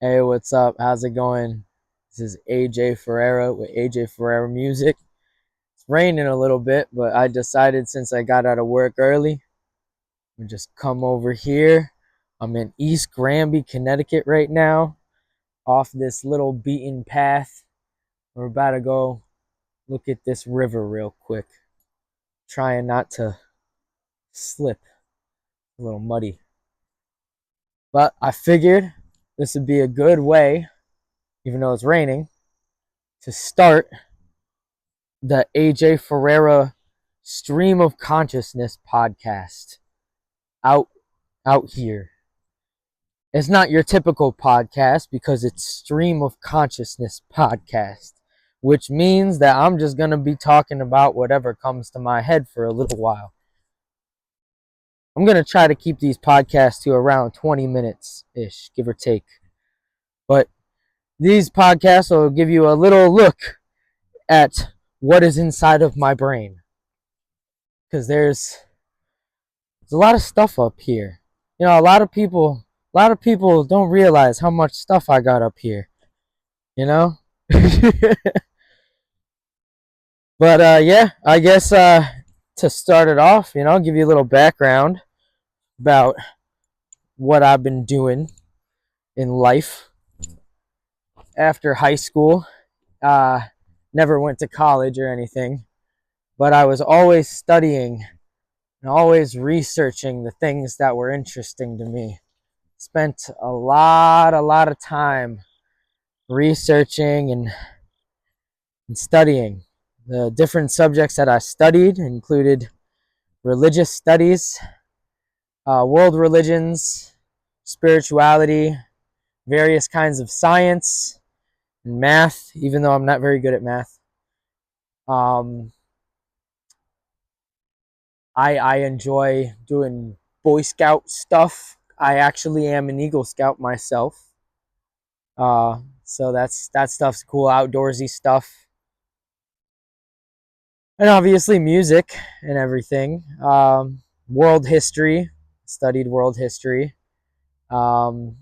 Hey, what's up? How's it going? This is AJ Ferreira with AJ Ferreira Music. It's raining a little bit, but I decided since I got out of work early, I'm just come over here. I'm in East Granby, Connecticut right now, off this little beaten path. We're about to go look at this river real quick, trying not to slip. A little muddy. But I figured this would be a good way, even though it's raining, to start the AJ Ferreira Stream of Consciousness podcast out out here. It's not your typical podcast because it's Stream of Consciousness podcast, which means that I'm just going to be talking about whatever comes to my head for a little while. I'm going to try to keep these podcasts to around 20 minutes ish, give or take. But these podcasts will give you a little look at what is inside of my brain, because there's a lot of stuff up here. You know, a lot of people don't realize how much stuff I got up here, you know? But yeah, I guess to start it off, give you a little background about what I've been doing in life after high school. Uh Never went to college or anything, but I was always studying and always researching the things that were interesting to me. Spent a lot of time researching and studying. The different subjects that I studied included religious studies, world religions, spirituality, various kinds of science, and math, even though I'm not very good at math. Um, I enjoy doing Boy Scout stuff. I actually am an Eagle Scout myself. So that stuff's cool, outdoorsy stuff. And obviously music and everything. World history, studied world history. Um,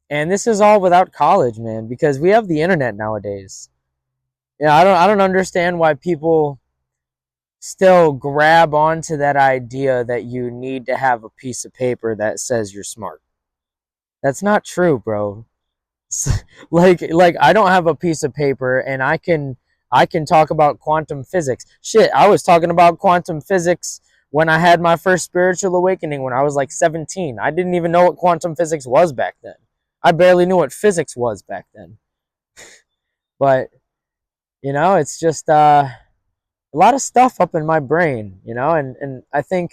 and this is all without college, man, because we have the internet nowadays. Yeah, I don't understand why people still grab onto that idea that you need to have a piece of paper that says you're smart. That's not true, bro. Like I don't have a piece of paper and I can talk about quantum physics. Shit, I was talking about quantum physics when I had my first spiritual awakening when I was like 17. I didn't even know what quantum physics was back then. I barely knew what physics was back then. But it's just a lot of stuff up in my brain, and I think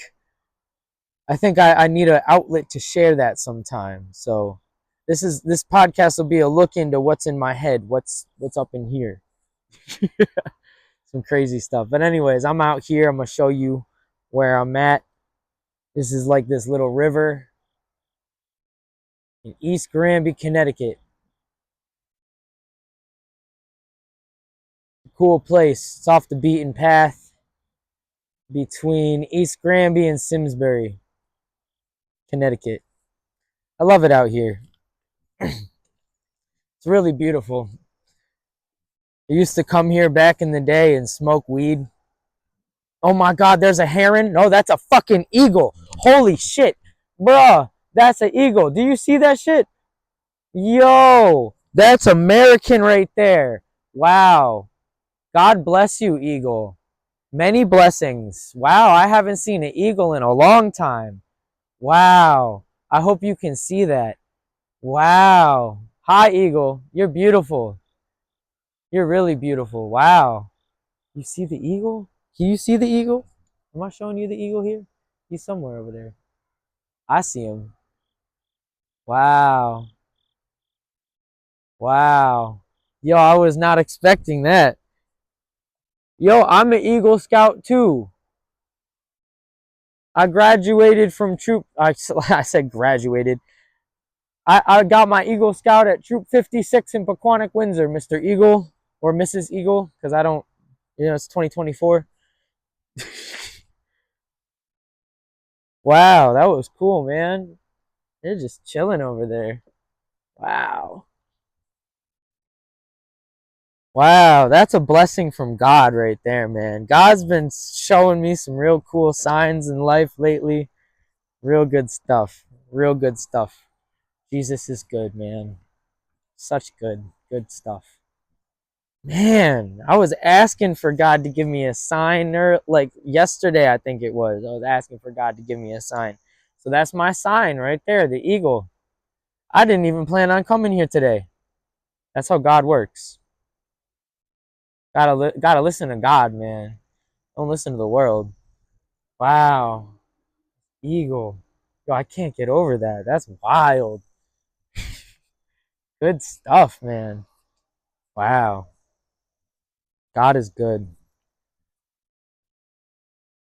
I need an outlet to share that sometime. So this podcast will be a look into what's in my head, what's up in here. Some crazy stuff. But anyways, I'm out here. I'm gonna show you where I'm at. This is like this little river in East Granby, Connecticut. Cool place. It's off the beaten path between East Granby and Simsbury, Connecticut. I love it out here. It's really beautiful. I used to come here back in the day and smoke weed. Oh my God, there's a heron. No, that's a fucking eagle. Holy shit. Bruh, that's an eagle. Do you see that shit? Yo, that's American right there. Wow. God bless you, eagle. Many blessings. Wow, I haven't seen an eagle in a long time. Wow. I hope you can see that. Wow. Hi, eagle. You're beautiful. You're really beautiful. Wow. You see the eagle? Can you see the eagle? Am I showing you the eagle here? He's somewhere over there. I see him. Wow. Wow. Yo, I was not expecting that. Yo, I'm an Eagle Scout too. I graduated from troop. I said graduated. I got my Eagle Scout at Troop 56 in Pequannock, Windsor, Mr. Eagle or Mrs. Eagle, because I don't, it's 2024. Wow, that was cool, man. They're just chilling over there. Wow. Wow, that's a blessing from God right there, man. God's been showing me some real cool signs in life lately. Real good stuff. Real good stuff. Jesus is good, man. Such good stuff. Man, I was asking for God to give me a sign, or like yesterday, I think it was. I was asking for God to give me a sign. So that's my sign right there, the eagle. I didn't even plan on coming here today. That's how God works. Gotta listen to God, man. Don't listen to the world. Wow, eagle. Yo, I can't get over that. That's wild. Good stuff, man. Wow, God is good.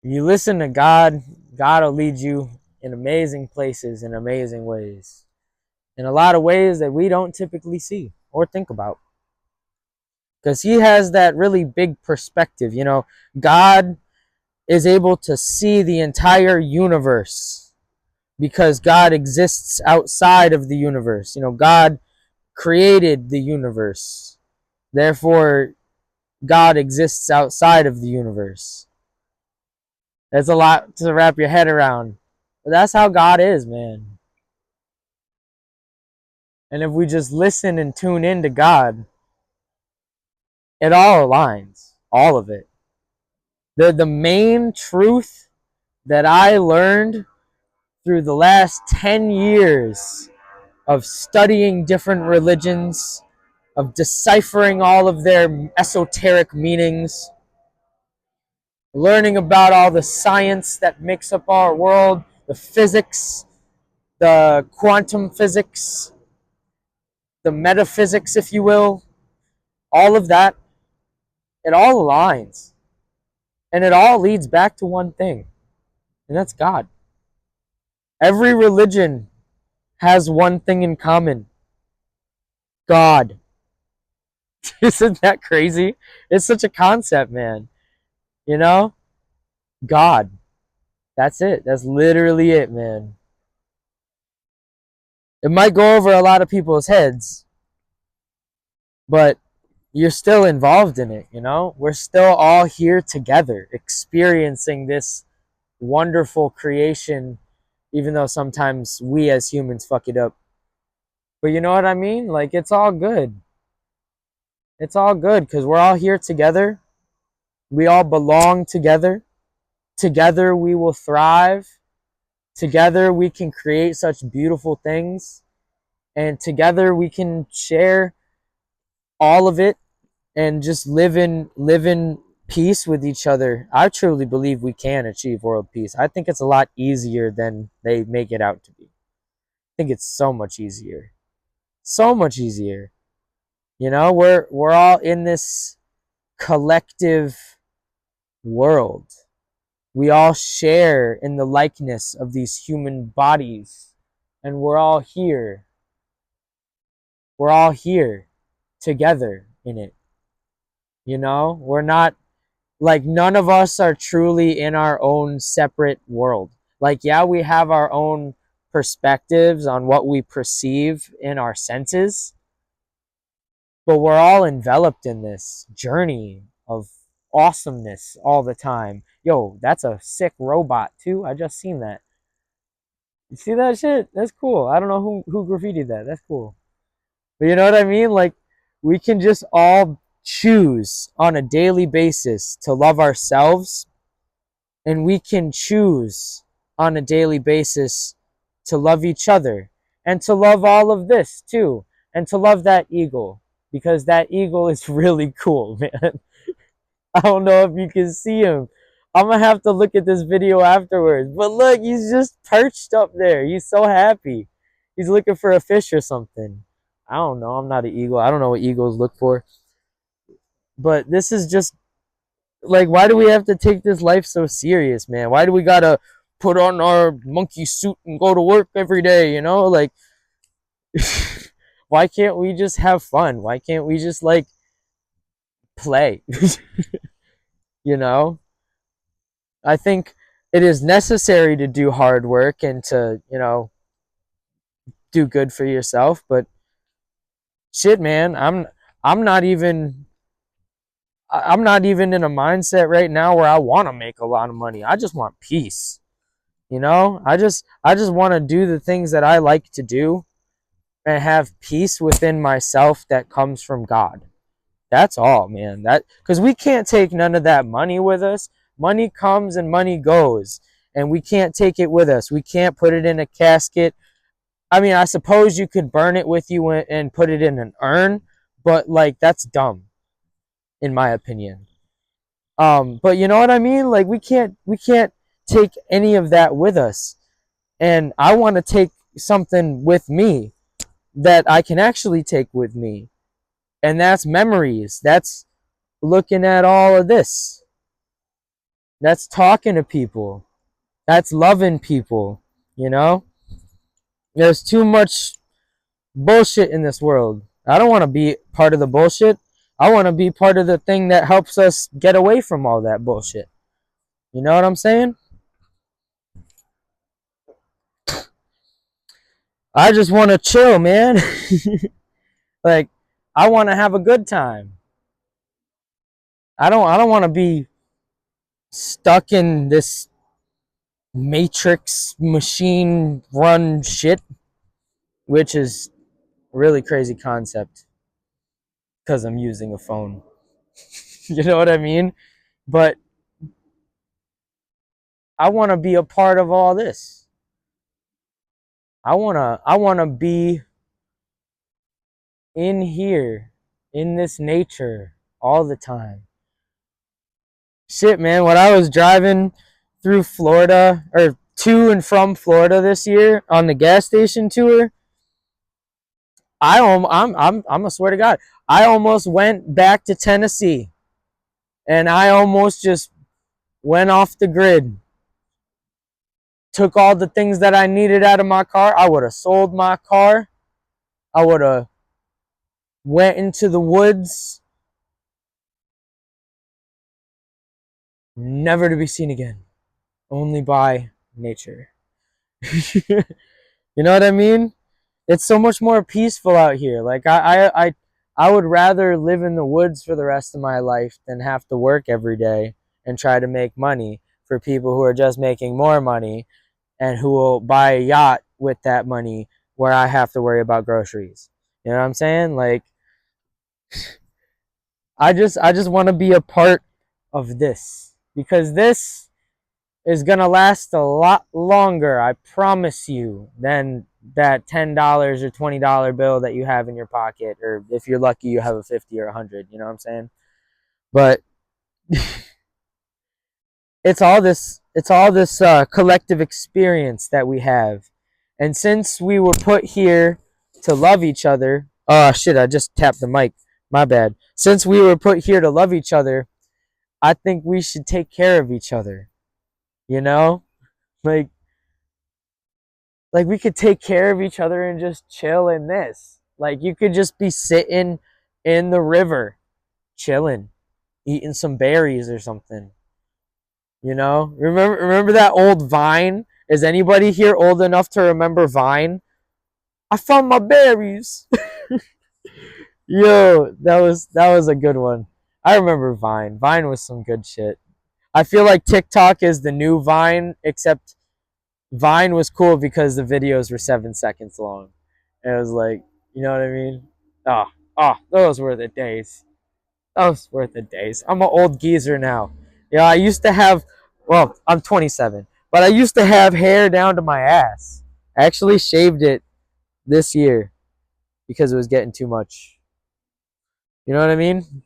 You listen to God, God will lead you in amazing places in amazing ways. In a lot of ways that we don't typically see or think about. Because he has that really big perspective. You know, God is able to see the entire universe because God exists outside of the universe. You know, God created the universe. Therefore, God exists outside of the universe. That's a lot to wrap your head around. But that's how God is, man. And if we just listen and tune in to God, it all aligns. All of it. The main truth that I learned through the last 10 years of studying different religions, of deciphering all of their esoteric meanings, learning about all the science that makes up our world, the physics, the quantum physics, the metaphysics, if you will, all of that, it all aligns. And it all leads back to one thing, and that's God. Every religion has one thing in common: God. Isn't that crazy? It's such a concept, man. You know? God. That's it. That's literally it, man. It might go over a lot of people's heads, but you're still involved in it, you know? We're still all here together experiencing this wonderful creation, even though sometimes we as humans fuck it up. But you know what I mean? Like, it's all good. It's all good because we're all here together. We all belong together. Together we will thrive. Together we can create such beautiful things. And together we can share all of it and just live in peace with each other. I truly believe we can achieve world peace. I think it's a lot easier than they make it out to be. I think it's so much easier. So much easier. You know, we're all in this collective world. We all share in the likeness of these human bodies, and we're all here. We're all here together in it. You know, we're not like, none of us are truly in our own separate world. Like, yeah, we have our own perspectives on what we perceive in our senses, but we're all enveloped in this journey of awesomeness all the time. Yo, that's a sick robot too. I just seen that. You see that shit? That's cool. I don't know who graffitied that. That's cool. But you know what I mean? Like, we can just all choose on a daily basis to love ourselves, and we can choose on a daily basis to love each other and to love all of this too, and to love that eagle, because that eagle is really cool, man. I don't know if you can see him. I'm gonna have to look at this video afterwards. But look, he's just perched up there. He's so happy. He's looking for a fish or something. I don't know. I'm not an eagle. I don't know what eagles look for. But this is just like, why do we have to take this life so serious, man? Why do we gotta put on our monkey suit and go to work every day, you know? Like, why can't we just have fun? Why can't we just, like, play? You know? I think it is necessary to do hard work and to, you know, do good for yourself, but shit, man, I'm not even I'm not even in a mindset right now where I want to make a lot of money. I just want peace. You know, I just want to do the things that I like to do and have peace within myself that comes from God. That's all, man. That because we can't take none of that money with us. Money comes and money goes, and we can't take it with us. We can't put it in a casket. I mean, I suppose you could burn it with you and put it in an urn, but like that's dumb, in my opinion. But you know what I mean? Like we can't take any of that with us. And I want to take something with me that I can actually take with me. And that's memories. That's looking at all of this. That's talking to people. That's loving people, you know? There's too much bullshit in this world. I don't want to be part of the bullshit. I want to be part of the thing that helps us get away from all that bullshit. You know what I'm saying? I just want to chill, man. Like I want to have a good time. I don't want to be stuck in this matrix machine run shit, which is a really crazy concept because I'm using a phone. You know what I mean? But I want to be a part of all this. I want to be in here in this nature all the time. Shit, man, when I was driving through Florida or to and from Florida this year on the gas station tour, I'm gonna swear to God, I almost went back to Tennessee, and I almost just went off the grid. Took all the things that I needed out of my car. I would have sold my car. I would have went into the woods, never to be seen again, only by nature. You know what I mean? It's so much more peaceful out here. Like I would rather live in the woods for the rest of my life than have to work every day and try to make money for people who are just making more money and who will buy a yacht with that money where I have to worry about groceries. You know what I'm saying? Like I just want to be a part of this because this is going to last a lot longer, I promise you, than that $10 or $20 bill that you have in your pocket, or if you're lucky you have a 50 or 100, you know what I'm saying? But it's all this collective experience that we have. And since we were put here to love each other, oh shit, I just tapped the mic. My bad. Since we were put here to love each other, I think we should take care of each other. You know? Like we could take care of each other and just chill in this. Like you could just be sitting in the river, chilling, eating some berries or something. You know? Remember that old Vine? Is anybody here old enough to remember Vine? I found my berries. Yo, that was a good one. I remember Vine. Vine was some good shit. I feel like TikTok is the new Vine, except Vine was cool because the videos were 7 seconds long. And it was like, you know what I mean? Oh, those were the days. Those were the days. I'm an old geezer now. Yeah, I used to have, well, I'm 27, but I used to have hair down to my ass. I actually shaved it this year because it was getting too much. You know what I mean?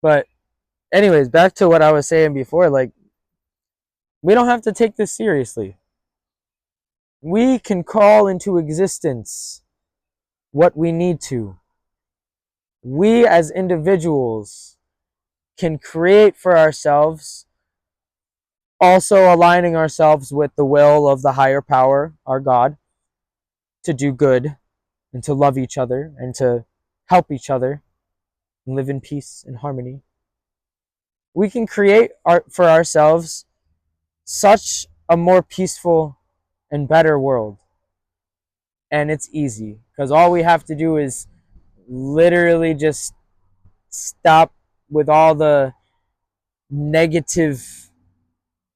But anyways, back to what I was saying before, like we don't have to take this seriously. We can call into existence what we need to. We as individuals can create for ourselves, also aligning ourselves with the will of the higher power, our God, to do good and to love each other and to help each other and live in peace and harmony. We can create for ourselves such a more peaceful and better world. And it's easy because all we have to do is literally just stop with all the negative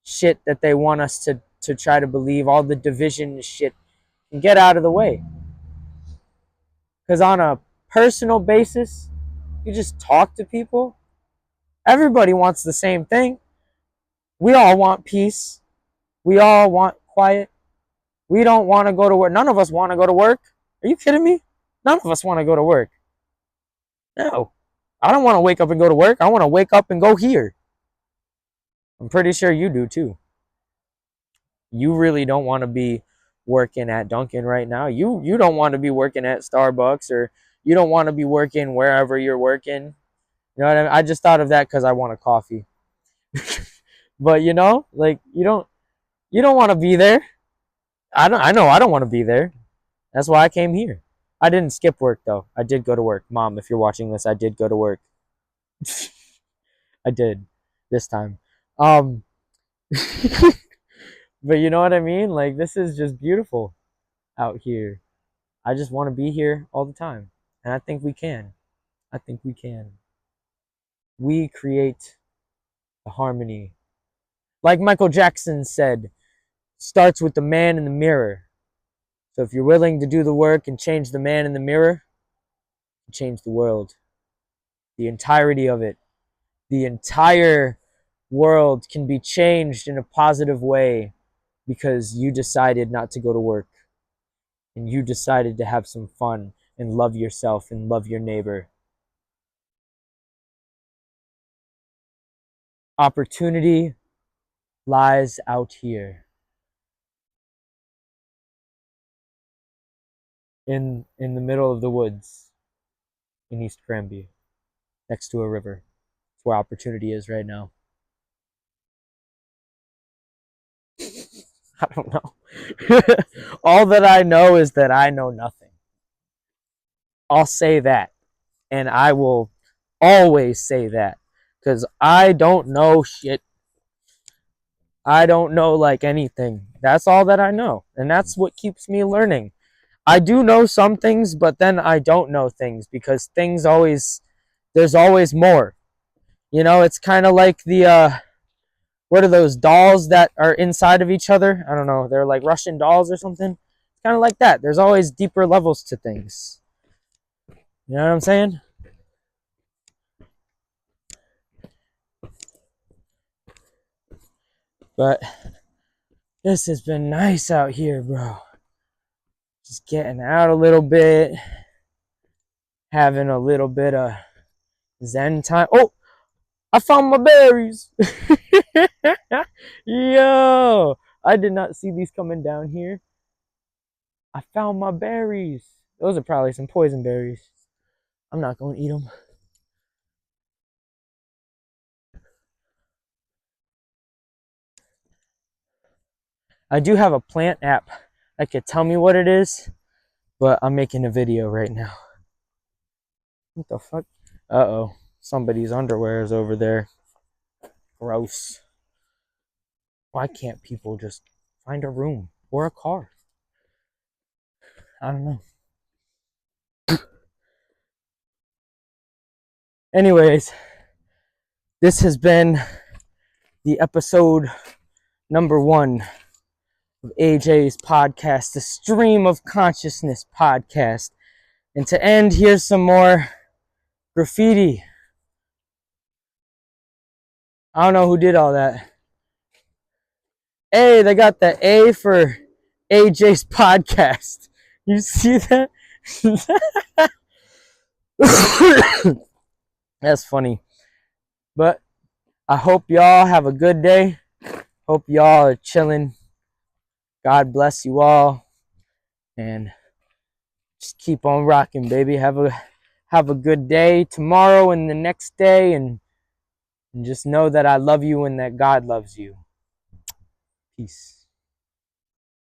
shit that they want us to try to believe, all the division shit, and get out of the way. Because on a personal basis, you just talk to people. Everybody wants the same thing. We all want peace. We all want quiet. We don't want to go to work. None of us want to go to work. Are you kidding me? None of us want to go to work. No. I don't want to wake up and go to work. I want to wake up and go here. I'm pretty sure you do too. You really don't want to be working at Dunkin' right now. You don't want to be working at Starbucks, or you don't want to be working wherever you're working. You know what I mean? I just thought of that because I want a coffee. But like you don't want to be there. I know I don't want to be there. That's why I came here. I didn't skip work though. I did go to work. Mom, if you're watching this, I did go to work. I did this time. Um but you know what I mean? Like, this is just beautiful out here. I just want to be here all the time. And I think we can. I think we can. We create the harmony. Like Michael Jackson said, starts with the man in the mirror. So if you're willing to do the work and change the man in the mirror, change the world. The entirety of it. The entire world can be changed in a positive way because you decided not to go to work. And you decided to have some fun and love yourself and love your neighbor. Opportunity lies out here in the middle of the woods in East Granby, next to a river. That's where opportunity is right now. I don't know. All that I know is that I know nothing. I'll say that. And I will always say that. Because I don't know shit. I don't know like anything. That's all that I know. And that's what keeps me learning. I do know some things, but then I don't know things because there's always more. It's kind of like what are those dolls that are inside of each other? I don't know. They're like Russian dolls or something. It's kind of like that. There's always deeper levels to things. You know what I'm saying? But this has been nice out here, bro. Just getting out a little bit, having a little bit of zen time. Oh, I found my berries. Yo, I did not see these coming down here. I found my berries. Those are probably some poison berries. I'm not going to eat them. I do have a plant app that could tell me what it is, but I'm making a video right now. What the fuck? Uh-oh. Somebody's underwear is over there. Gross. Why can't people just find a room or a car? I don't know. Anyways, this has been the episode number 1 of AJ's podcast, the Stream of Consciousness podcast. And to end, here's some more graffiti. I don't know who did all that. Hey, they got the A for AJ's podcast. You see that? That's funny. But I hope y'all have a good day. Hope y'all are chilling. God bless you all. And just keep on rocking, baby. Have a good day tomorrow and the next day, and just know that I love you and that God loves you. Peace.